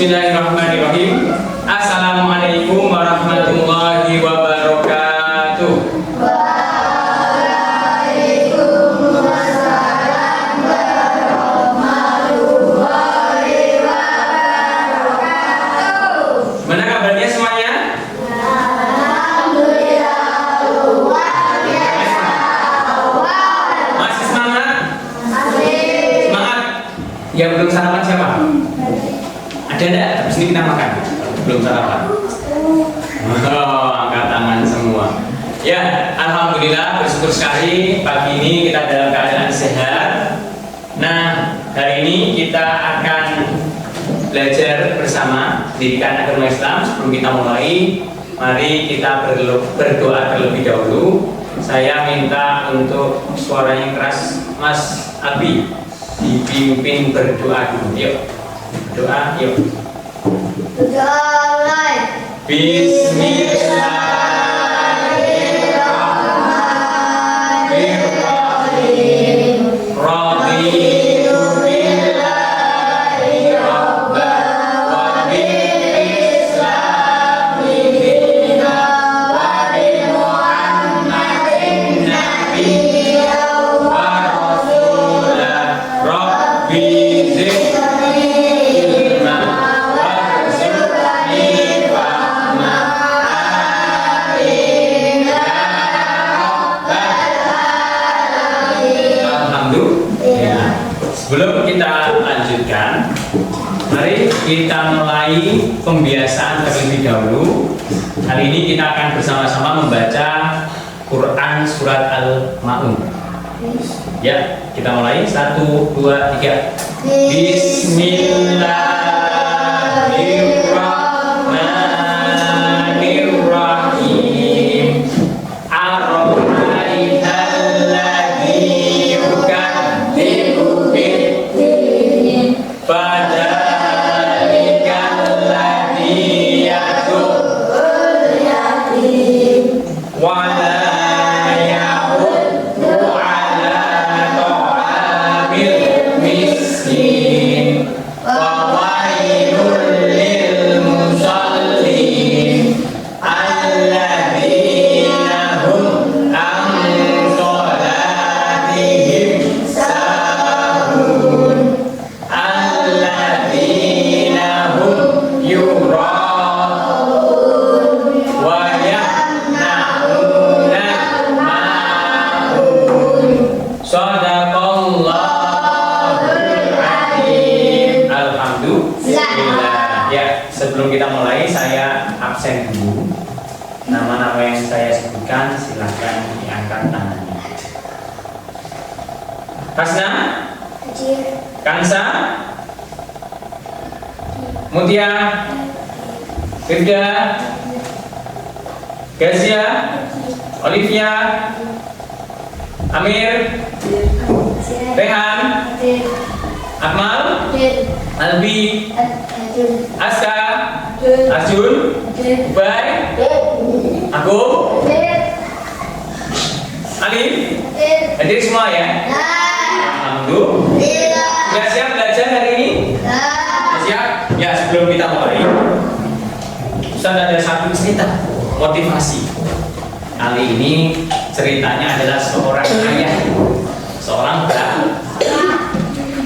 Bismillahirrahmanirrahim. Assalamualaikum warahmatullahi wabarakatuh. Waalaikumsalam warahmatullahi wabarakatuh. Gimana kabarnya semuanya? Alhamdulillah luar biasa. Masih semangat? Masih. Semangat? Yang belum sarapan siapa? Ada enggak? Habis ini kita makan. Belum sarapan. Oh, angkat tangan semua. Ya, alhamdulillah bersyukur sekali pagi ini kita dalam keadaan sehat. Nah, hari ini kita akan belajar bersama pendidikan agama Islam. Sebelum kita mulai, mari kita berdoa terlebih dahulu. Saya minta untuk suaranya keras, Mas Abi dipimpin berdoa dulu. Yuk, doa yuk. Bismillahirrahmanirrahim. Raditu billahi rabban wa bil islami dinan wa bi Muhammadin nabiyyan wa rasulan. Rabbi zidni ilma warzuqni fahma. Amin ya rabbal alamin. Alhamdulillah. Sebelum kita lanjutkan, mari kita mulai pembiasaan terlebih dahulu. Kali ini kita akan bersama-sama membaca Quran surat Al-Ma'un. Ya, kita mulai. 1, 2, 3. Bismillahirrahmanirrahim. Ar-Rahmanil ladzi yukadzibu bid-din. Fadzalikal ladzi yad'ul yatim wa la yahuddu 'ala ta'amil miskin. Wa wailul lil musallin alladzina hum an shalatihim sahun alladzina hum yura'un wa yamna'una ma'un. Shadaqallahul adzim. Alhamdulillah. Ya, sebelum kita mulai saya absen dulu. Nama-nama yang saya sebutkan silahkan diangkat tangannya. Hasna, Kansa, Mutia, Firda, Gazia, Olivia, Amir, Rehan, Akmal, Albi, Aska, Arjun, Ubay, Agung, Alif, hadir semua ya. Alhamdulillah. Sudah siap belajar hari ini? Sudah siap? Ya, sebelum kita mulai, Ustaz ada satu cerita motivasi. Kali ini ceritanya adalah seorang ayah, seorang bapak.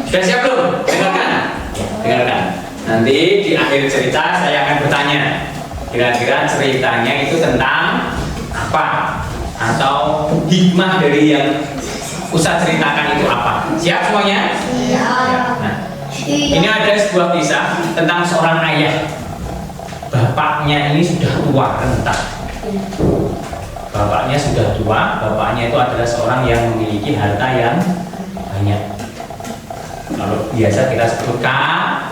Sudah siap belum? Dengarkan. Dengarkan. Nanti di akhir cerita saya akan bertanya, kira-kira ceritanya itu tentang apa? Atau hikmah dari yang Ustaz ceritakan itu apa? Siap semuanya? Ya. Nah, ini ada sebuah kisah tentang seorang ayah. Bapaknya ini sudah tua, renta. Bapaknya sudah tua, bapaknya itu adalah seorang yang memiliki harta yang banyak. Kalau biasa kita sebut kaya.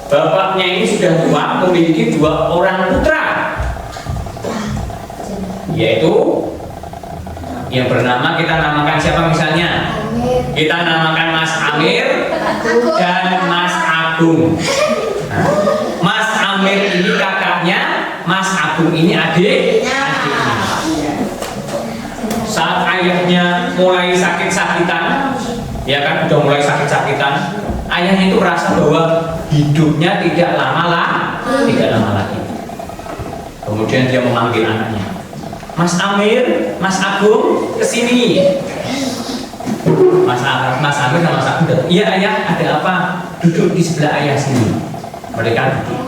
Bapaknya ini sudah tua, memiliki 2 orang putra, yaitu yang bernama, kita namakan siapa misalnya? Kita namakan Mas Amir dan Mas Agung. Nah, Mas Amir ini kakaknya, Mas Agung ini adiknya. Saat ayahnya mulai sakit-sakitan, Ya kan, udah mulai sakit-sakitan. Ayahnya itu merasa bahwa hidupnya tidak lama lagi. Kemudian dia memanggil anaknya, Mas Amir, Mas Agung, kesini. Mas Amir sama Mas Agung, iya ayah, ada apa? Duduk di sebelah ayah sini. Mereka duduk.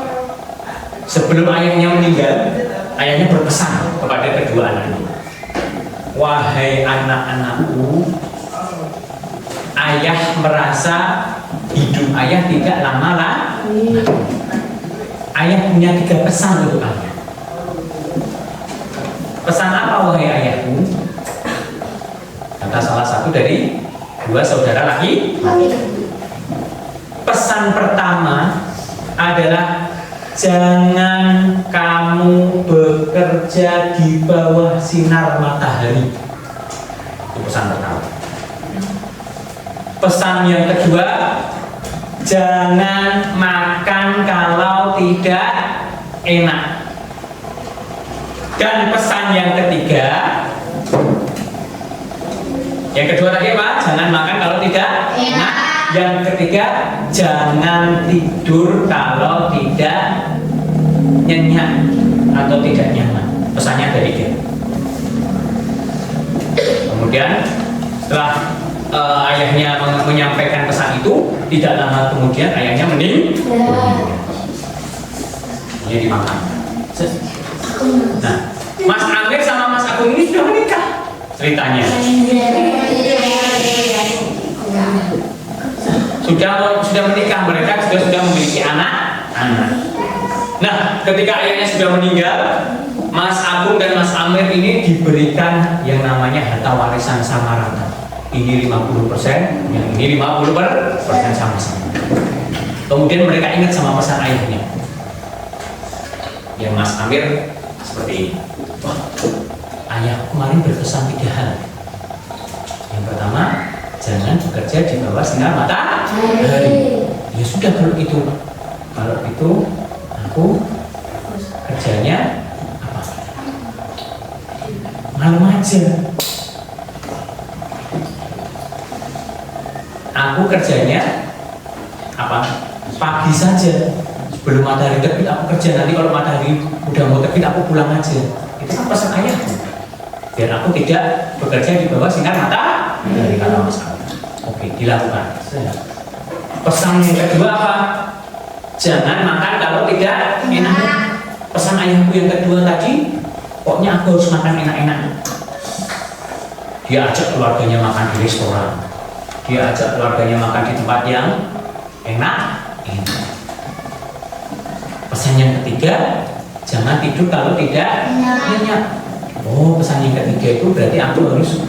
Sebelum ayahnya meninggal, ayahnya berpesan kepada kedua anaknya, wahai anak-anakku, ayah merasa hidup ayah tidak lama lagi. Ayah punya 3 pesan untuk ayah. Pesan apa wahai ayahku? Kata salah satu dari 2 saudara laki. Pesan pertama adalah jangan kamu bekerja di bawah sinar matahari. Itu pesan pertama. Pesan yang kedua, jangan makan kalau tidak enak. Dan pesan yang ketiga, yang kedua tadi apa? Jangan makan kalau tidak enak. Yang ketiga, jangan tidur kalau tidak nyenyak atau tidak nyaman. Pesannya ada 3. Kemudian setelah ayahnya menyampaikan pesan itu, tidak lama kemudian ayahnya meninggal. Dia dimakan. Nah, Mas Amir sama Mas Agung ini sudah menikah ceritanya. Sudah menikah, mereka sudah memiliki anak. Nah, ketika ayahnya sudah meninggal, Mas Agung dan Mas Amir ini diberikan yang namanya harta warisan sama rata. Ini 50%, yang ini 50% sama-sama. Kemudian mereka ingat sama pesan ayahnya. Yang Mas Amir seperti ini. Wah, ayah kemarin berpesan 3 hal. Yang pertama, jangan bekerja di bawah sinar matahari. Ya sudah kalau itu aku kerjanya apa? Malam aja. Aku kerjanya apa? Pagi saja. Sebelum matahari terbit aku kerja, nanti kalau matahari udah mau terbit aku pulang aja. Itu kan pesan ayahku. Biar aku tidak bekerja di bawah sinar matahari, kata Mas Agung. Oke, dilakukan. Pesan yang kedua apa? Jangan makan kalau tidak enak. Pesan ayahku yang kedua tadi, pokoknya aku harus makan enak-enak. Dia ajak keluarganya makan di restoran. Dia ajak keluarganya makan di tempat yang enak. Pesan yang ketiga, jangan tidur kalau tidak nyenyak. Oh, pesan yang ketiga itu berarti aku harus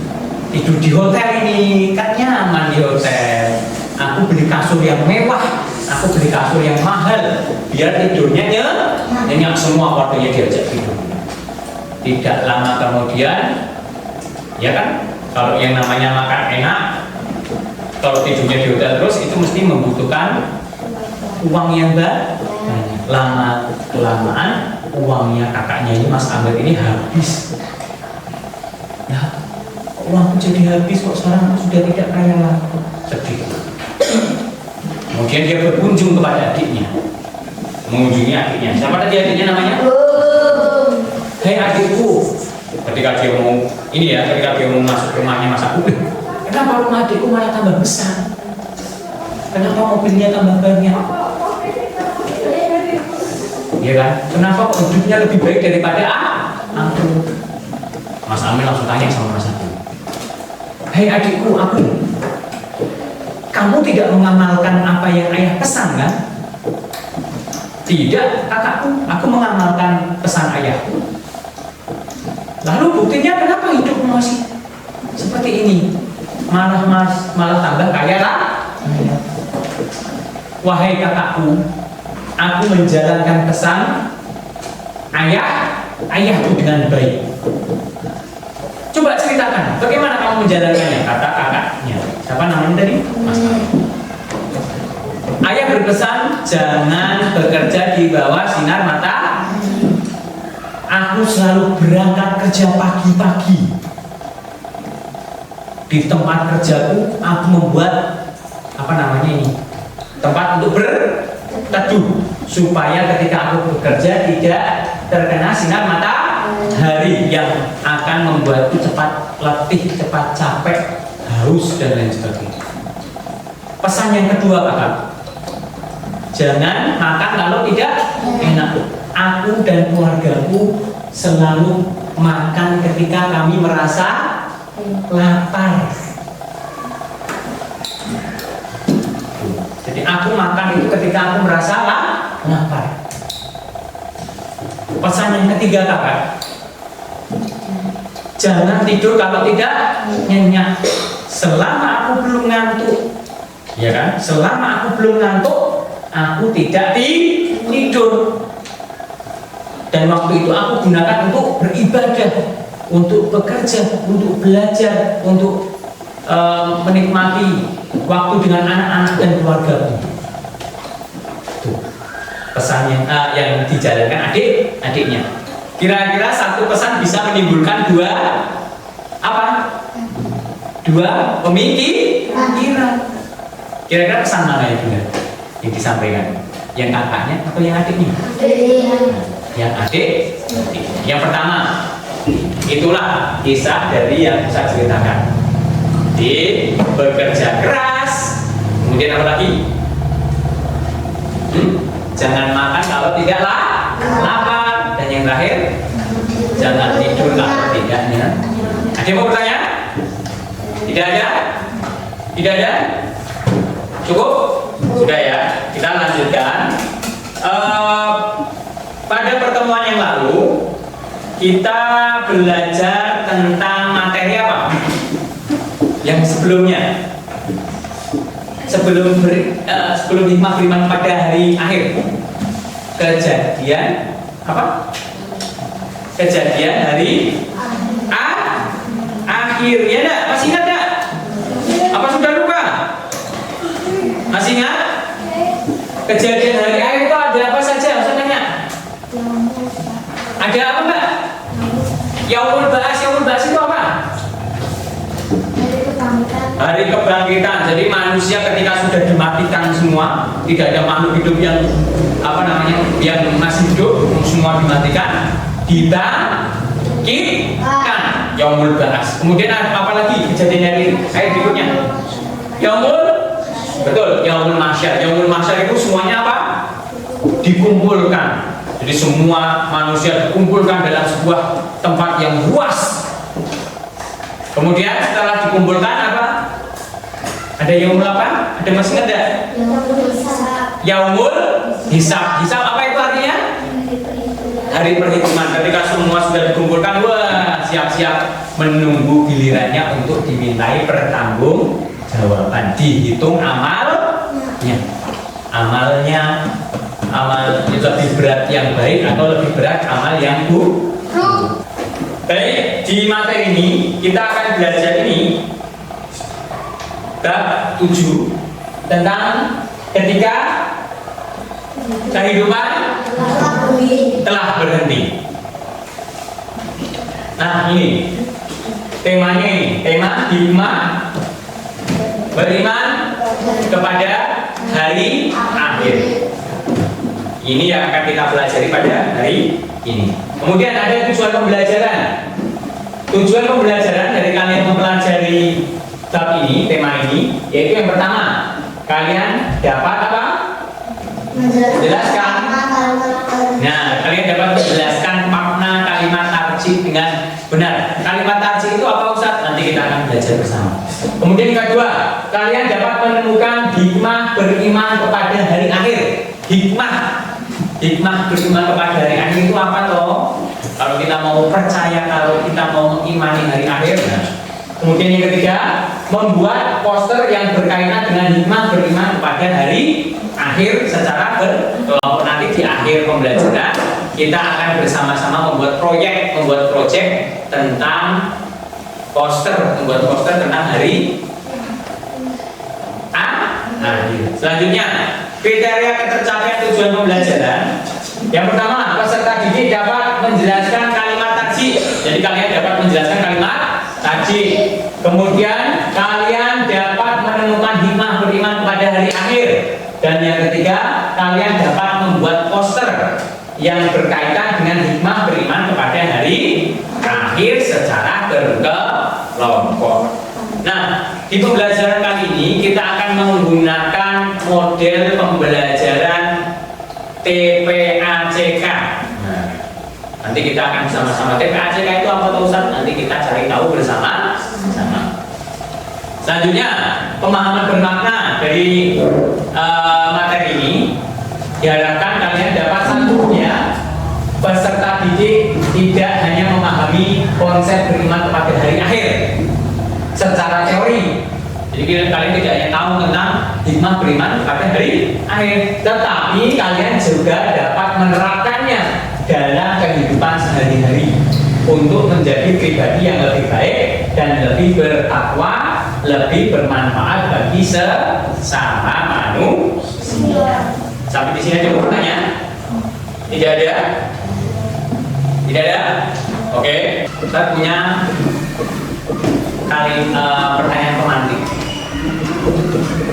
tidur di hotel ini, kan nyaman di hotel. Aku beli kasur yang mewah, aku beli kasur yang mahal, biar tidurnya nyenyak. Semua keluarganya diajak tidur. Tidak lama kemudian, ya kan, kalau yang namanya makan enak, kalau tidurnya di hotel terus itu mesti membutuhkan uang yang banyak. Lama kelamaan uangnya kakaknya ini Mas Amir ini habis. Ya, uangku jadi habis kok, sekarang aku sudah tidak kaya lagi. Sedih. Kemudian dia berkunjung kepada adiknya, mengunjungi adiknya. Siapa tadi adiknya namanya? Hei adikku. Ketika dia mau ketika dia mau masuk rumahnya Mas Agung, kenapa rumah adikku malah tambah besar? Kenapa mobilnya tambah banyak? Iya kan? Kenapa kok hidupnya lebih baik daripada aku? Mas Amir langsung tanya sama Mas Agung, hei adikku, kamu tidak mengamalkan apa yang ayah pesan kan? Tidak, kakakku, aku mengamalkan pesan ayahku. Lalu buktinya kenapa hidupmu masih seperti ini? Malah tambah kaya lah. Wahai kakakku, aku menjalankan pesan ayahku dengan baik. Coba ceritakan, bagaimana kamu menjalankannya? Kata kakaknya. Siapa namanya tadi? Mas Amir. Ayah berpesan, jangan bekerja di bawah sinar matahari. Aku selalu berangkat kerja pagi-pagi. di tempat kerjaku aku membuat apa namanya ini, tempat untuk berteduh supaya ketika aku bekerja tidak terkena sinar matahari yang akan membuatku cepat letih, cepat capek, haus dan lain sebagainya. Pesan yang kedua kakak, jangan makan kalau tidak enak. Aku dan keluargaku selalu makan ketika kami merasa lapar. Jadi aku makan itu ketika aku merasa lapar. Pesan yang ketiga kakak, jangan tidur kalau tidak nyenyak. Selama aku belum ngantuk, ya kan? Selama aku belum ngantuk, aku tidak tidur. Dan waktu itu aku gunakan untuk beribadah, untuk bekerja, untuk belajar, untuk menikmati waktu dengan anak-anak dan keluarga. Tuh, pesan yang dijalankan adik-adiknya. Kira-kira satu pesan bisa menimbulkan dua apa? Dua pemikiran. Kira-kira pesan mana yang disampaikan? Yang kakaknya atau yang adiknya? Yang adik. Yang pertama, itulah kisah dari yang saya ceritakan. Di bekerja keras, kemudian apa lagi? Jangan makan kalau tidak lapar, dan yang terakhir, jangan tidur kalau tidak nyenyak. Ada yang mau bertanya? Tidak ada? Tidak ada? Cukup? Sudah ya. Kita lanjutkan. Pada pertemuan yang lalu kita belajar tentang materi apa? Yang sebelumnya, sebelum hikmah beriman pada hari akhir, kejadian apa? Kejadian hari akhir. Ya enggak? Masih ingat enggak? Apa sudah lupa? Masih ingat? Kejadian hari akhir itu ada apa saja? Saya tanya. Ada apa mbak? Yaumul Ba'ats itu apa? Hari kebangkitan. Jadi manusia ketika sudah dimatikan semua, tidak ada makhluk hidup yang apa namanya yang masih hidup, semua dimatikan, dibangkitkan. Yaumul Ba'ats. Kemudian apa lagi kejadian hari berikutnya? Yaumul Mahsyar. Yaumul Mahsyar itu semuanya apa? Dikumpulkan. Jadi semua manusia dikumpulkan dalam sebuah tempat yang luas. Kemudian setelah dikumpulkan apa? Ada yaumul apa? Ada masih ingat enggak? Yaumul Hisab. Hisab apa itu artinya? Hari perhitungan. Ketika semua sudah dikumpulkan, wah siap-siap menunggu gilirannya untuk dimintai pertanggungjawaban. Dihitung amalnya. Amal itu lebih berat yang baik atau lebih berat amal yang buruk. Baik, di materi ini kita akan belajar ini bab 7 tentang ketika kehidupan telah berhenti. Nah ini temanya, ini tema hikmah beriman kepada hari akhir. Ini yang akan kita pelajari pada hari ini. Kemudian ada tujuan pembelajaran. Tujuan pembelajaran dari kalian mempelajari bab ini, tema ini, yaitu yang pertama, kalian dapat apa? Menjelaskan. Nah, kalian dapat menjelaskan makna kalimat tarjih dengan benar. Kalimat tarjih itu apa Ustaz? Nanti kita akan belajar bersama. Kemudian yang kedua, kalian dapat menemukan hikmah beriman kepada hari akhir. Hikmah beriman kepada hari akhir itu apa toh? Kalau kita mau percaya, kalau kita mau mengimani hari akhir. Nah. Kemudian yang ketiga, membuat poster yang berkaitan dengan hikmah beriman kepada hari akhir secara berkelompok. Nanti di akhir pembelajaran kita akan bersama-sama membuat proyek tentang membuat poster tentang hari akhir. Selanjutnya, kriteria ketercapaian tujuan pembelajaran. Yang pertama, peserta didik dapat menjelaskan kalimat tarjih. Jadi kalian dapat menjelaskan kalimat tarjih. Kemudian menemukan hikmah beriman kepada hari akhir. Dan yang ketiga, kalian dapat membuat poster yang berkaitan dengan hikmah beriman kepada hari akhir secara berkelompok. Nah, di pembelajaran kali ini kita akan menggunakan model pembelajaran TPACK. Nah, nanti kita akan sama-sama. TPACK itu apa tuh Ustaz? Nanti kita cari tahu bersama-sama. Selanjutnya, pemahaman bermakna dari materi ini diharapkan kalian dapat satunya peserta didik tidak hanya memahami konsep beriman kepada hari akhir secara teori. Jadi kalian tidak hanya tahu tentang hikmah beriman kepada hari akhir, tetapi kalian juga dapat menerapkannya dalam kehidupan sehari-hari untuk menjadi pribadi yang lebih baik dan lebih bertakwa, lebih bermanfaat bagi sesama manusia. Sampai di sini aja pertanyaan? Tidak ada? Tidak ada? Oke, kita punya pertanyaan pemantik.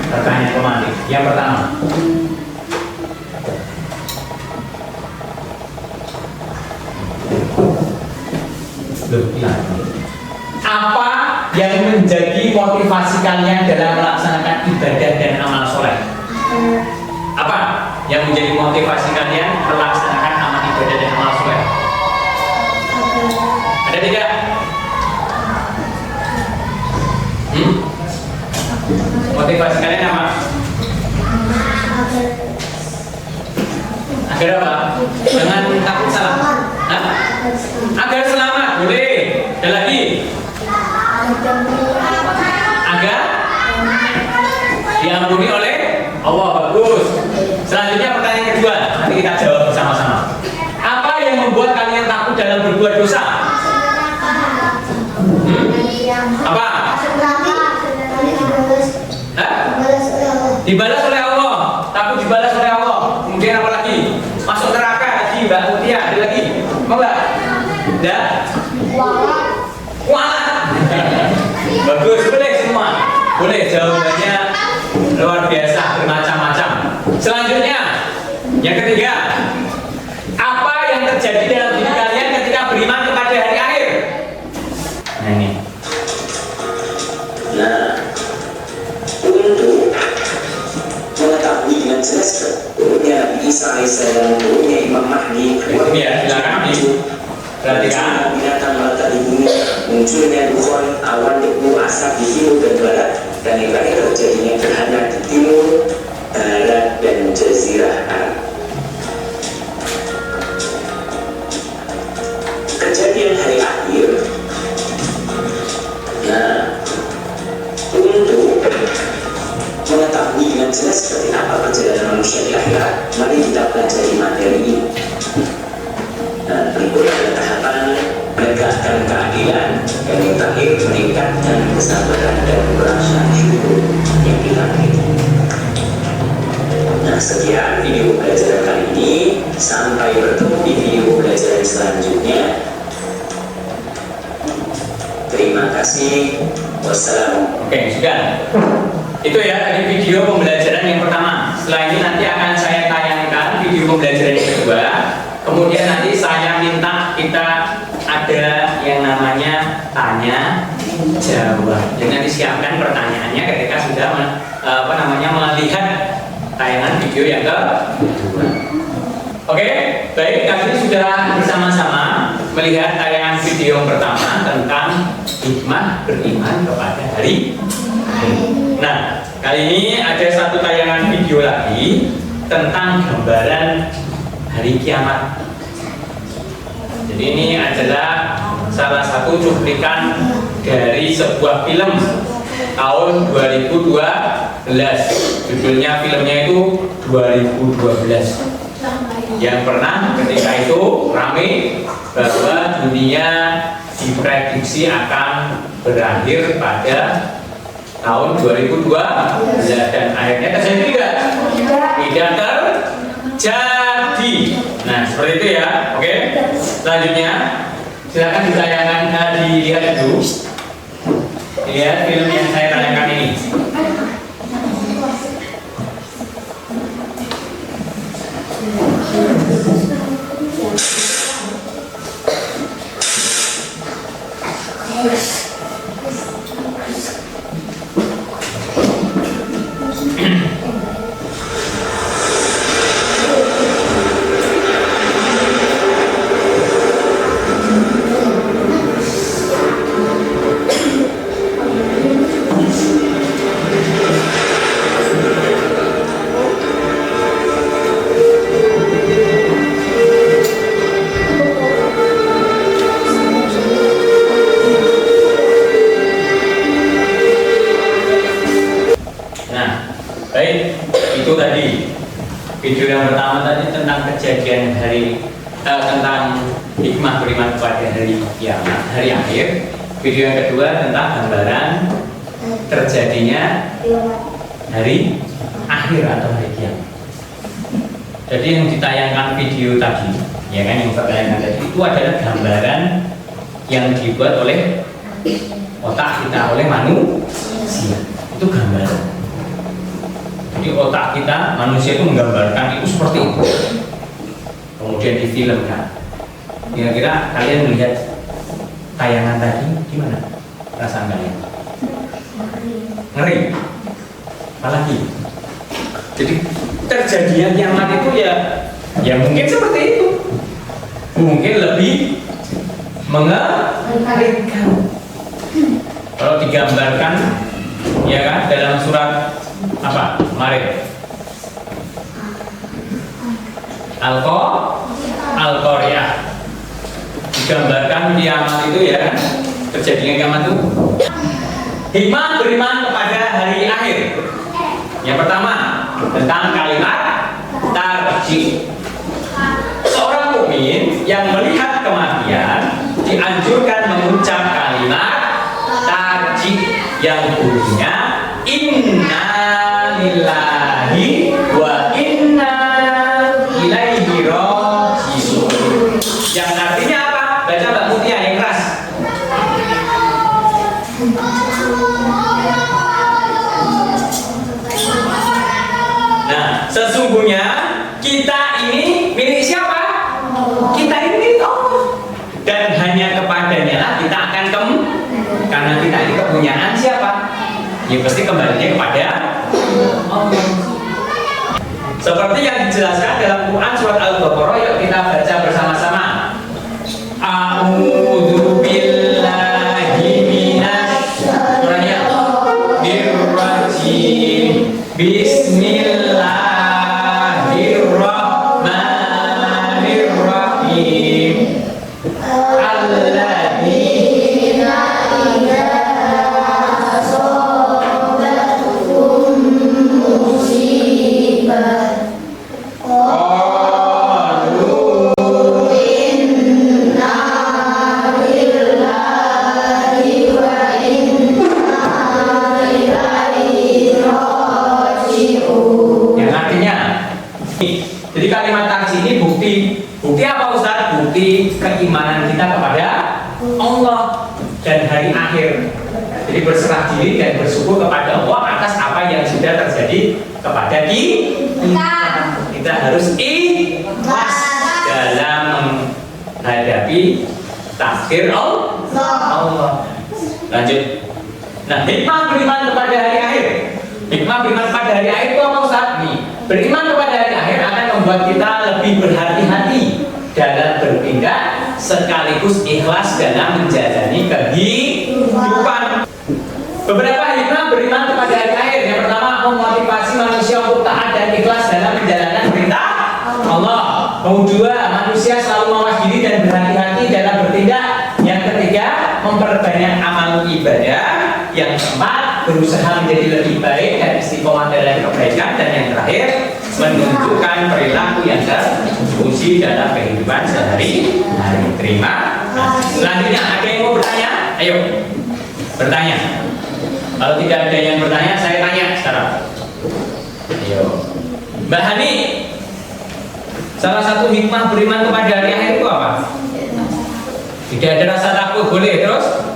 Pertanyaan pemantik. Yang pertama. Apa yang menjadi motivasi kalian dalam melaksanakan ibadah dan amal soleh? Apa yang menjadi motivasi kalian melaksanakan amal ibadah dan amal soleh? Ada tidak? Motivasi kalian apa? Agar apa? Jangan takut salah. Hah? Agar selamat, boleh. Ada lagi? Agar diampuni oleh Allah, bagus. Selanjutnya pertanyaan kedua, nanti kita jawab bersama-sama. Apa yang membuat kalian takut dalam berbuat dosa? Apa? Dibalas oleh Allah, takut dibalas oleh Allah. Kemudian apa lagi? Masuk neraka lagi, Mbak Mutia, ada lagi? Mau nggak? Ada? Kualat. Bagus, boleh semua. Boleh, jawabannya luar biasa, bermacam-macam. Selanjutnya, yang ketiga, apa yang terjadi dalam diri kalian ketika beriman kepada hari akhir? Nah ini. Nah, untuk mengetahui dengan jelas turunnya Nabi Isa alaihissalam, turunnya Imam Mahdi, Ini ya, silakan perhatikan. binatang melata di bumi, munculnya dukhan, awan debu, asap di timur dan barat, dan yang terakhir terjadinya gerhana di timur, barat, dan jazirah Arab. Kejadian hari akhir. Nah, untuk mengetahui dengan jelas seperti apa perjalanan manusia di akhirat, mari kita pelajari materi ini. Nah, berikut adalah tahapan menegakkan keadilan, dan yang terakhir meningkatkan kesabaran dan rasa syukur yang dilatih. Nah, sekian video pembelajaran kali ini. Sampai bertemu di video pembelajaran selanjutnya. Terima kasih. Wassalamualaikum. Oke, sudah. Itu ya tadi video pembelajaran yang pertama. Setelah ini nanti akan saya tayangkan video pembelajaran yang kedua. Kemudian nanti saya minta kita ada yang namanya tanya jawab. Jadi nanti siapkan pertanyaannya ketika sudah melihat tayangan video yang kedua. Oke, baik, kami sudah bersama-sama melihat tayangan video yang pertama tentang hikmah beriman kepada hari. Nah, kali ini ada satu tayangan video lagi tentang gambaran hari kiamat. Jadi ini adalah salah satu cuplikan dari sebuah film tahun 2012. Judulnya filmnya itu 2012. Yang pernah ketika itu ramai bahwa dunia diprediksi akan berakhir pada tahun 2012 dan akhirnya terjadi tidak? Tidak terjadi. Nah, seperti itu ya. Oke. Selanjutnya silakan dilihat dulu. Lihat film yang saya tayangkan ini. Baik, itu tadi video yang pertama tadi tentang kejadian tentang hikmah beriman kepada hari kiamat, hari akhir. Video yang kedua tentang gambaran terjadinya hari akhir atau hari kiamat. Jadi yang ditayangkan video tadi, ya kan, yang ditayangkan tadi itu adalah gambaran yang dibuat oleh otak kita, oleh manusia. Itu gambaran. Jadi otak kita, manusia itu menggambarkan itu seperti itu. Kemudian difilmkan. Kira-kira kalian melihat tayangan tadi gimana perasaan kalian? Ngeri. Apalagi? Jadi terjadinya kiamat itu ya mungkin seperti itu. Mungkin lebih mengerikan. Kalau digambarkan, ya kan, dalam surat apa kemarin? Al-Qari'ah. Digambarkan kiamat itu, ya kan, terjadinya kiamat itu. Hikmah beriman kepada hari akhir. Yang pertama tentang kalimat tarji. Seorang mukmin yang melihat kematian dianjurkan mengucap kalimat tarji yang bunyinya inna lillahi wa inna ilaihi raji'un. Yang artinya apa? Baca Mbak Mutia yang keras. Nah, sesungguhnya kita ini milik siapa? Kita ini milik Allah. Dan hanya kepadanya lah kita akan karena kita ini kepunyaan siapa? Ya pasti kembalinya kepada Allah. Seperti yang dijelaskan dalam Quran surat Al-Baqarah, yuk kita baca bersama-sama. A'udzu billahi minasyaitonir rajim. Bismillahirrahmanirrahim. Alladzina keimanan kita kepada Allah dan hari akhir. Jadi berserah diri dan bersyukur kepada Allah atas apa yang sudah terjadi kepada kita. Kita harus ikhlas dalam menghadapi takdir Allah. Lanjut. Nah, hikmah beriman kepada hari akhir. Hikmah beriman kepada hari akhir itu apa Ustaz? Nih, beriman kepada hari akhir akan membuat kita lebih berhati-hati dalam bertindak sekaligus ikhlas dalam menjalani kehidupan. Beberapa hikmah beriman kepada hari akhir. Yang pertama, memotivasi manusia untuk taat dan ikhlas dalam menjalankan perintah Allah. Kedua, manusia selalu mawas diri dan berhati-hati dalam bertindak. Yang ketiga, memperbanyak amal ibadah. Yang keempat, berusaha menjadi lebih baik dan istiqomah dalam kebaikan. Dan yang terakhir, menunjukkan perilaku yang terpuji dalam kehidupan sehari-hari. Terima kasih. Selanjutnya, ada yang mau bertanya? Ayo, bertanya. Kalau tidak ada yang bertanya, saya tanya sekarang. Ayo, Mbak Hani, salah satu hikmah beriman kepada hari akhir itu apa? Tidak ada rasa takut, boleh. Terus?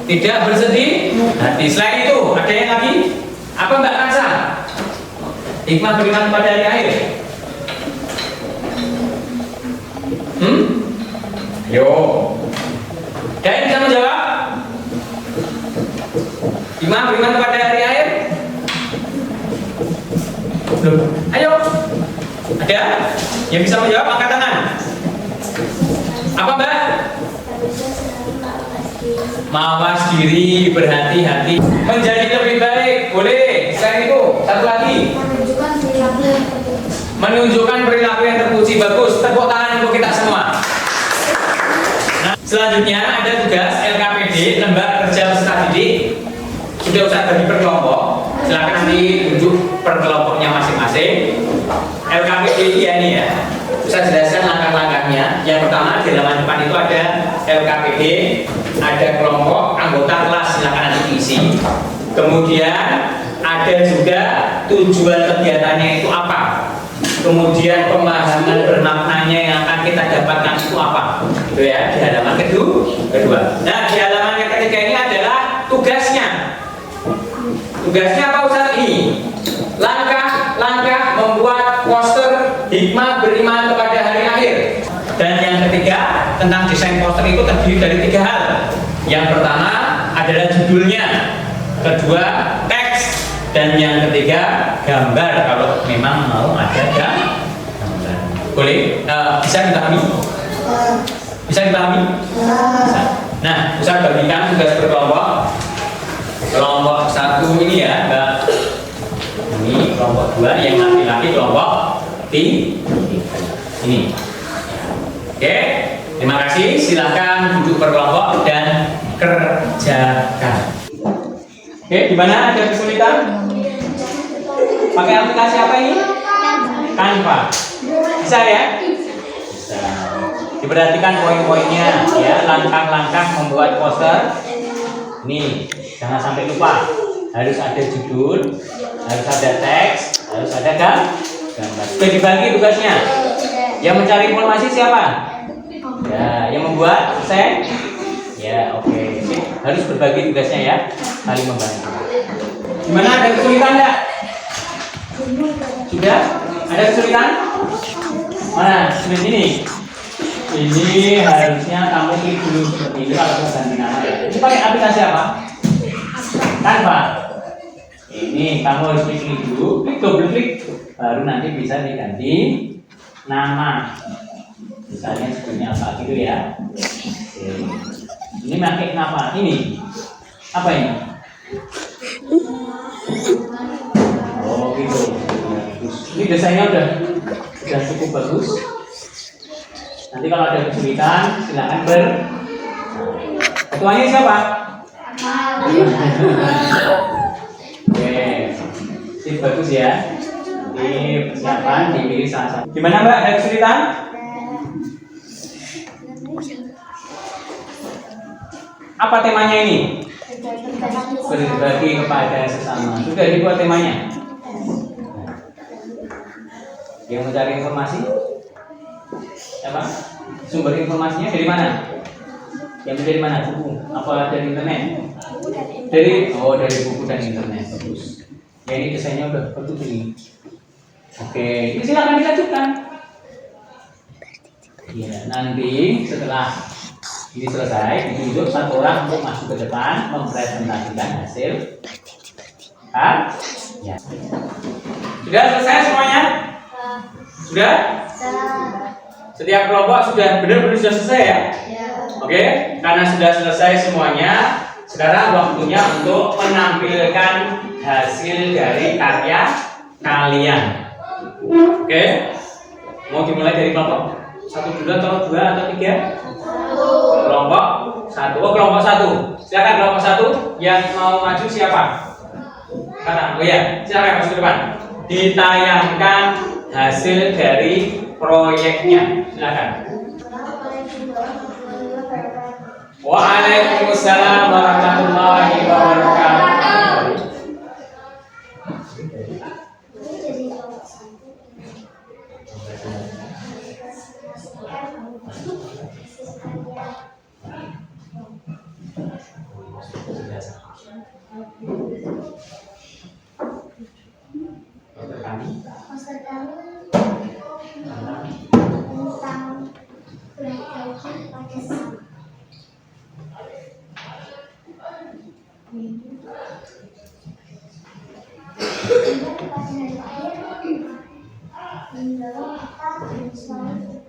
Tidak bersedih hati. Selain itu, ada yang lagi? Apa Mbak Kansa? Hikmah beriman kepada hari akhir. Yo. Dan bisa menjawab? Hikmah beriman kepada hari akhir? Belum. Ayo. Ada yang bisa menjawab? Angkat tangan. Apa Mbak? Mawas diri, berhati-hati, menjadi lebih baik, boleh. Selain itu, satu lagi. Menunjukkan perilaku yang terpuji, bagus. Tepuk tangan untuk kita semua. Nah, selanjutnya ada tugas LKPD, Lembaga Kerja Peserta Didik. sudah Ustaz bagi per kelompok. Silakan nanti tunjuk per kelompoknya masing-masing. LKPD ini ya. Ustaz jelaskan langkah-langkahnya. Yang pertama di halaman depan itu ada LKPD, ada kelompok anggota kelas, silakan nanti diisi. Kemudian ada juga tujuan kegiatannya itu apa. Kemudian pemahaman bermaknanya yang akan kita dapatkan itu apa. Itu ya di halaman kedua. Nah di halaman yang ketiga ini adalah tugasnya. Tugasnya apa Ustaz ini? Langkah-langkah membuat poster hikmah beriman kepada hari akhir. Dan yang ketiga tentang desain poster itu terdiri dari 3 hal. Yang pertama adalah judulnya, kedua teks, dan yang ketiga gambar kalau memang mau ada gambar. Boleh? Bisa dipahami? Bisa dipahami? Bisa. Nah, Ustaz bagikan tugas berkelompok. Kelompok 1 ini ya, Mbak. Ini kelompok 2 yang laki-laki kelompok 3. Ini. Oke, terima kasih. Silahkan duduk berkelompok dan kerjakan. Oke, di mana ada kesulitan? Pakai aplikasi apa ini? Canva. Bisa ya? Bisa. Diperhatikan poin-poinnya ya, langkah-langkah membuat poster. Nih, jangan sampai lupa. Harus ada judul, harus ada teks, harus ada gambar. Sudah dibagi tugasnya. Yang mencari informasi siapa? Ya, yang membuat saya. Ya, oke. Harus berbagi tugasnya ya, saling membantu. Gimana, ada kesulitan enggak? Sudah? Ada kesulitan? Mana? Sudah ini. Ini harusnya kamu klik dulu seperti itu kalau mau ganti nama ya. Ini pakai aplikasi apa? Canva. Ini kamu harus klik dulu, klik double klik, baru nanti bisa diganti nama. Misalnya sebelumnya apa gitu ya. Oke. Ini pakai apa? Ini apa ini? Oh gitu. Ini desainnya udah cukup bagus. Nanti kalau ada kesulitan silakan ketuanya siapa? Oke, sip, bagus ya. Nanti persiapan dipilih salah satu. Gimana Mbak? Ada kesulitan? Apa temanya ini? Berbagi kepada sesama. Sudah dibuat temanya? Yang mencari informasi? Apa? Sumber informasinya dari mana? Yang dari mana? Buku? Apa dari internet? Dari buku dan internet. Bagus. Ya ini desainnya udah bagus ini. Oke, ini silakan dilanjutkan. Ya, nanti setelah ini selesai, ditunjuk satu orang untuk masuk ke depan mempresentasikan hasil. Ya. Sudah selesai semuanya? Sudah? Setiap kelompok sudah benar-benar sudah selesai ya? Oke, karena sudah selesai semuanya, sekarang waktunya untuk menampilkan hasil dari karya kalian. Oke, mau dimulai dari kelompok 1 dulu atau 2 atau 3? Kelompok 1. Oh, kelompok 1. Silakan kelompok 1 yang mau maju siapa? Karena, oh ya, silakan masuk ke depan. Ditayangkan hasil dari proyeknya. Silakan. Waalaikumsalam warahmatullahi wabarakatuh. Poster kami tentang beragam pada sama. Mendorong kita untuk selalu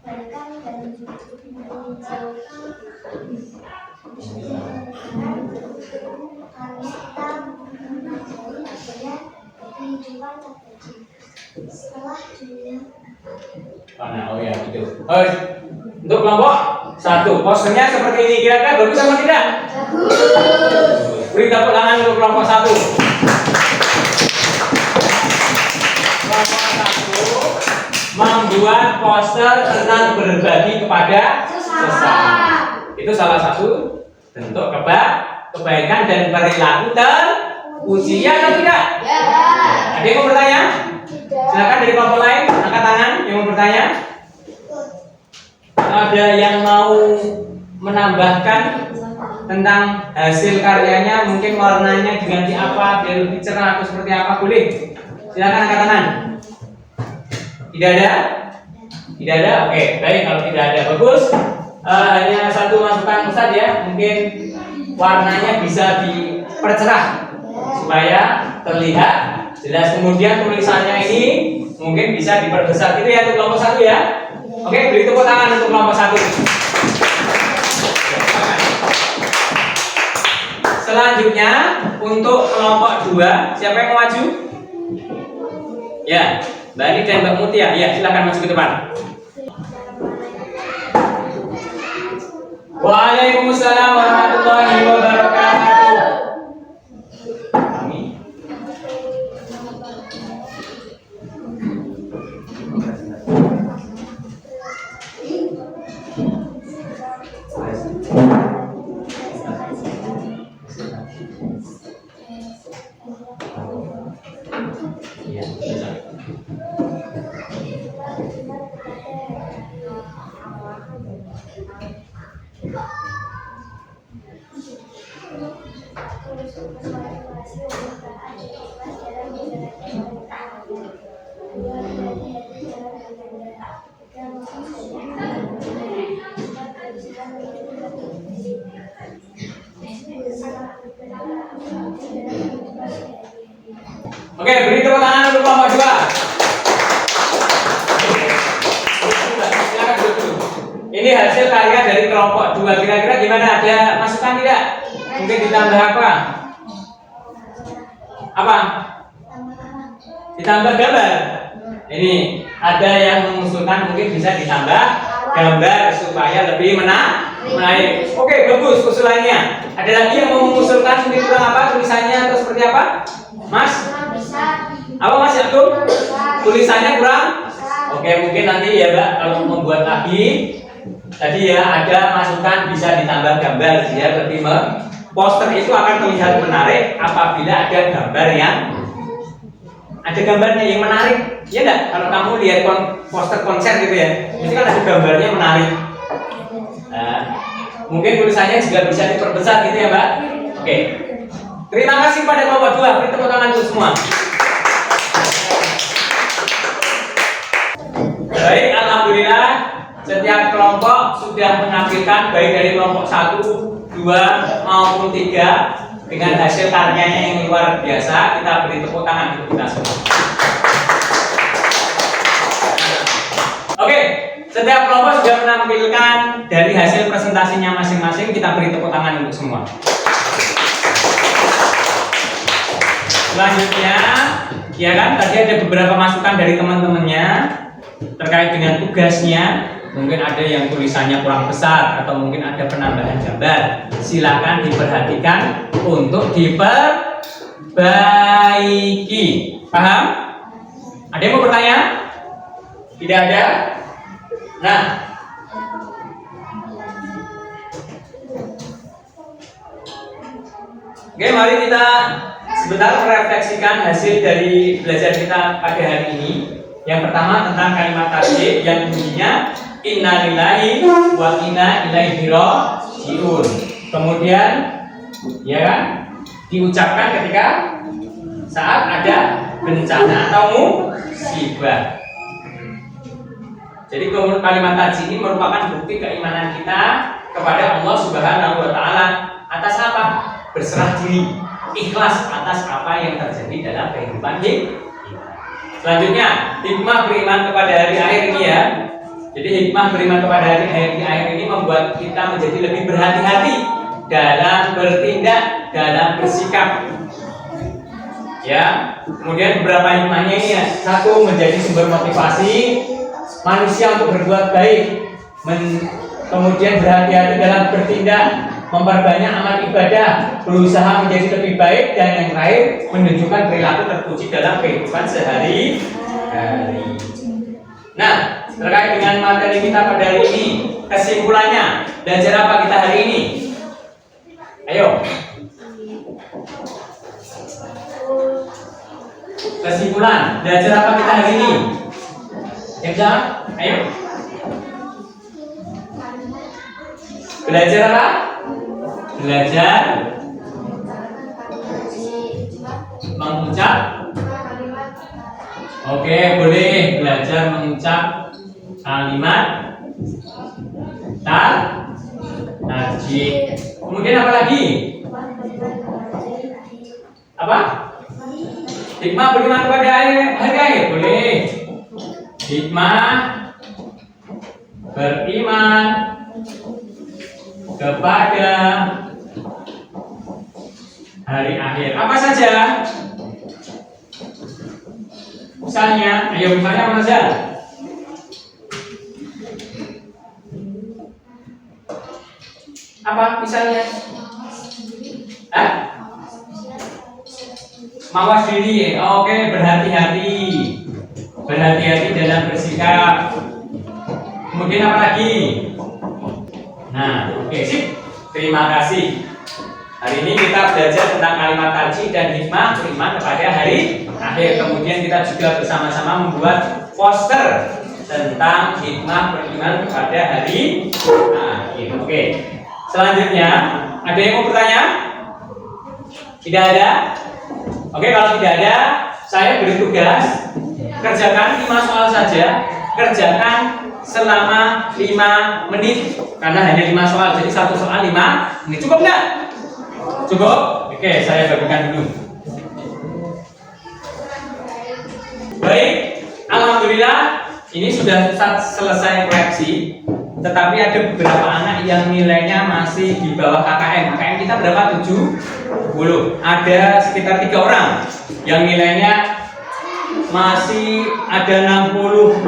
berkebaikan dan menjauhkan karena kita mempelajari adanya kehidupan terjadi setelah dunia. Oh ya, gitu. Untuk kelompok 1, posternya seperti ini, kira-kira bagus apa tidak? Bagus. Beri tepuk tangan untuk kelompok 1. Kelompok 1 membuat poster tentang berbagi kepada sesama. Itu salah satu bentuk kebaikan dan perilaku terpuji, ya atau tidak? Ya. Ada yang mau bertanya? Silakan dari kelompok lain, angkat tangan yang mau bertanya. Ada yang mau menambahkan tentang hasil karyanya, mungkin warnanya diganti apa biar lebih cerah atau seperti apa, boleh? Silakan angkat tangan. Tidak ada? Tidak ada? Oke, baik, kalau tidak ada bagus. Hanya satu masukan Ustaz ya, mungkin warnanya bisa dipercerah supaya terlihat jelas. Kemudian tulisannya ini mungkin bisa diperbesar gitu ya untuk kelompok 1 ya. Oke, beri tepuk tangan untuk kelompok 1. Selanjutnya untuk kelompok 2, siapa yang mau maju? Ya, Mbak Ani dan Mbak Mutia. Ya, silakan maju ke depan. Waalaikumsalam warahmatullahi wabarakatuh. Amin. Iya, bisa. Oke, beri tepuk tangan untuk kelompok 2. Silakan duduk dulu. Ini hasil karya dari kelompok 2. Kira-kira gimana? Ada masukan tidak? Mungkin ditambah apa? Apa? Ditambah gambar. Ini ada yang mengusulkan mungkin bisa ditambah gambar supaya lebih menarik. Oke, bagus usulannya. Ada lagi yang mau mengusulkan mungkin kurang apa tulisannya atau seperti apa? Mas? Apa Mas Yakub? Tulisannya kurang? Oke, mungkin nanti ya Mbak kalau membuat lagi tadi ya ada masukan bisa ditambah gambar biar lebih poster itu akan terlihat menarik apabila ada gambar yang ada gambarnya yang menarik. Ya enggak? Kalau kamu lihat poster konser gitu ya, itu kan ada gambarnya menarik. Nah, mungkin tulisannya juga bisa diperbesar gitu ya Mbak. Oke. Terima kasih pada kelompok 2. Beri tepuk tangan untuk semua. Baik, alhamdulillah setiap kelompok sudah menampilkan baik dari kelompok 1, 2 maupun 3 dengan hasil karyanya yang luar biasa. Kita beri tepuk tangan untuk kita semua. Oke, setiap kelompok sudah menampilkan dari hasil presentasinya masing-masing. Kita beri tepuk tangan untuk semua. Selanjutnya, ya kan tadi ada beberapa masukan dari teman-temannya terkait dengan tugasnya. Mungkin ada yang tulisannya kurang besar atau mungkin ada penambahan gambar. Silakan diperhatikan untuk diperbaiki. Paham? Ada yang mau bertanya? Tidak ada? Nah, oke, mari kita sebentar merefleksikan hasil dari belajar kita pada hari ini. Yang pertama tentang kalimat tasbih yang bunyinya inna lillahi wa inna ilaihi raji'un. Kemudian ya kan diucapkan ketika saat ada bencana atau musibah. Jadi kalimat tasbih ini merupakan bukti keimanan kita kepada Allah Subhanahu wa taala atas apa? Berserah diri, ikhlas atas apa yang terjadi dalam kehidupan kita. Selanjutnya, hikmah beriman kepada hari akhir ini ya. Jadi hikmah beriman kepada hari akhir ini membuat kita menjadi lebih berhati-hati dalam bertindak, dalam bersikap. Ya, kemudian beberapa hikmahnya ini ya. Satu, menjadi sumber motivasi manusia untuk berbuat baik. Kemudian berhati-hati dalam bertindak. memperbanyak amal ibadah, berusaha menjadi lebih baik, dan yang terakhir menunjukkan perilaku terpuji dalam kehidupan sehari-hari. Nah, terkait dengan materi kita pada hari ini, kesimpulannya, belajar apa kita hari ini? Ayo. Kesimpulan, belajar apa kita hari ini? Ya, ayo. Belajar apa? Belajar mengucap. Oke, boleh belajar mengucap kalimat tajwid. Kemudian apa lagi? Apa? Hikmah beriman kepada hari. Boleh. Hikmah beriman kepada hari akhir. Apa saja? Misalnya, ayo misalnya apa saja? Apa misalnya? Mawas diri. Oke, berhati-hati. Berhati-hati dalam bersikap. Kemudian apa lagi? Nah, oke, sip. Terima kasih. Hari ini kita belajar tentang kalimat tajwid dan hikmah beriman kepada hari akhir. Kemudian kita juga bersama-sama membuat poster tentang hikmah beriman kepada hari akhir. Oke. Selanjutnya, ada yang mau bertanya? Tidak ada? Oke, kalau tidak ada, saya beri tugas kerjakan 5 soal saja. Kerjakan selama 5 menit karena hanya 5 soal, jadi 1 soal 5 menit. Cukup nggak? Cukup? Oke, saya bagikan dulu. Baik, alhamdulillah ini sudah selesai koreksi. Tetapi ada beberapa anak yang nilainya masih di bawah KKM. KKM kita berapa? 70. Ada sekitar 3 orang yang nilainya masih ada 68.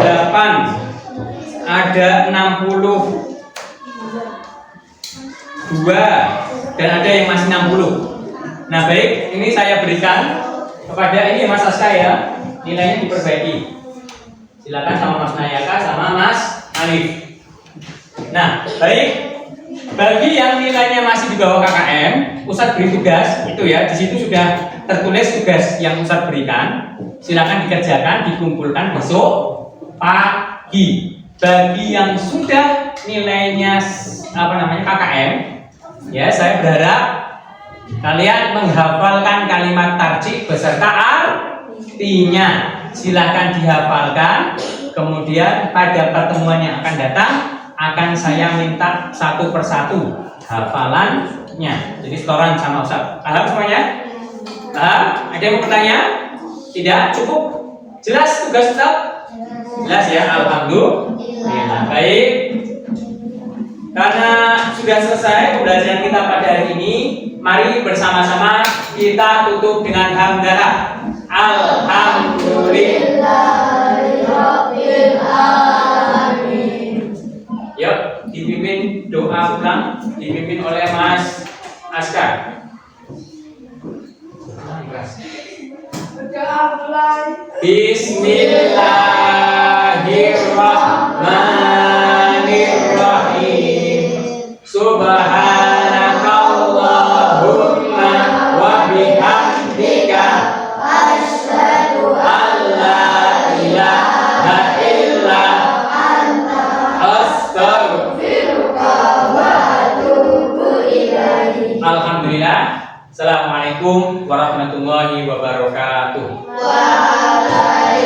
Ada 62 dan ada yang masih 60. Nah, baik, ini saya berikan kepada ini Mas Aska ya, nilainya diperbaiki. Silakan sama Mas Nayaka sama Mas Alif. Nah, baik, bagi yang nilainya masih di bawah KKM, Ustadz beri tugas itu ya, di situ sudah tertulis tugas yang Ustadz berikan. Silakan dikerjakan, dikumpulkan besok pagi. Bagi yang sudah nilainya KKM, ya saya berharap kalian menghafalkan kalimat tarjih beserta artinya. Silakan dihafalkan. Kemudian pada pertemuan yang akan datang akan saya minta satu persatu hafalannya. Jadi setoran sama Ustaz. Paham semuanya? Ada yang mau bertanya? Tidak? Cukup? Jelas tugas Ustaz? Jelas ya, alhamdulillah. Baik. Karena sudah selesai pembelajaran kita pada hari ini, mari bersama-sama kita tutup dengan hamdalah. Alhamdulillahirabbil alamin. Yuk, dipimpin doa ulang, dipimpin oleh Mas Aska. Bismillahirrahmanirrahim. Subhanakallahumma wa bihamdika asyhadu an la ilaha illa anta astaghfiruka wa atubu ilaik. Alhamdulillah. Assalamualaikum warahmatullahi wabarakatuh. Waalaikumsalam.